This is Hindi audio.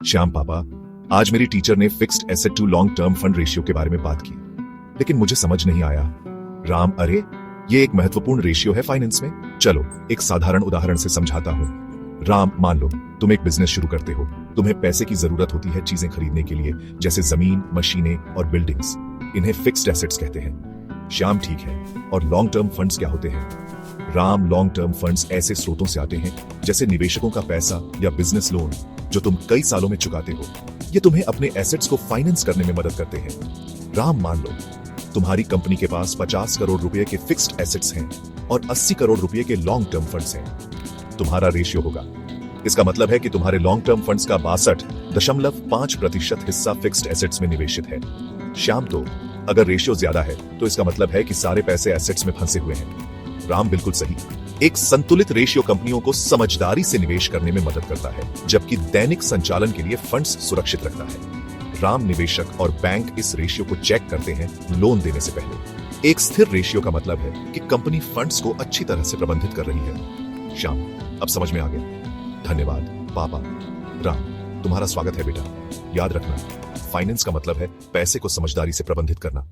श्याम पापा, आज मेरी टीचर ने fixed asset to long term fund ratio के बारे में बात की, लेकिन मुझे समझ नहीं आया। राम, अरे ये एक महत्वपूर्ण रेशियो है फाइनेंस में। चलो एक साधारण उदाहरण से समझाता हूँ। राम, मान लो तुम एक बिजनेस शुरू करते हो। तुम्हें पैसे की जरूरत होती है चीजें खरीदने के लिए, जैसे जमीन, मशीनें और बिल्डिंग्स। इन्हें फिक्स्ड एसेट्स कहते हैं। श्याम, ठीक है। और लॉन्ग टर्म फंड्स क्या होते हैं? राम, लॉन्ग टर्म फंड्स ऐसे स्रोतों से आते हैं जैसे निवेशकों का पैसा या बिजनेस लोन, जो तुम कई सालों में चुकाते हो। ये तुम्हें अपने एसेट्स को फाइनेंस करने में मदद करते हैं। राम, मान लो तुम्हारी कंपनी के पास 50 करोड़ रुपए के फिक्स्ड एसेट्स हैं और 80 करोड़ रुपए के लॉन्ग टर्म फंड्स हैं। तुम्हारा रेशियो होगा, इसका मतलब है कि तुम्हारे लॉन्ग टर्म फंड्स का 62.5% हिस्सा फिक्स्ड एसेट्स में निवेशित है। श्याम, तो अगर रेशियो ज्यादा है तो इसका मतलब है कि सारे पैसे एसेट्स में फंसे हुए हैं। राम, बिल्कुल सही। एक संतुलित रेशियो कंपनियों को समझदारी से निवेश करने में मदद करता है, जबकि दैनिक संचालन के लिए फंड्स सुरक्षित रखता है। राम, निवेशक और बैंक इस रेशियो को चेक करते हैं लोन देने से पहले। एक स्थिर रेशियो का मतलब है कि कंपनी फंड्स को अच्छी तरह से प्रबंधित कर रही है। श्याम, अब समझ में आ गया। धन्यवाद पापा। राम, तुम्हारा स्वागत है बेटा। याद रखना, फाइनेंस का मतलब है पैसे को समझदारी से प्रबंधित करना।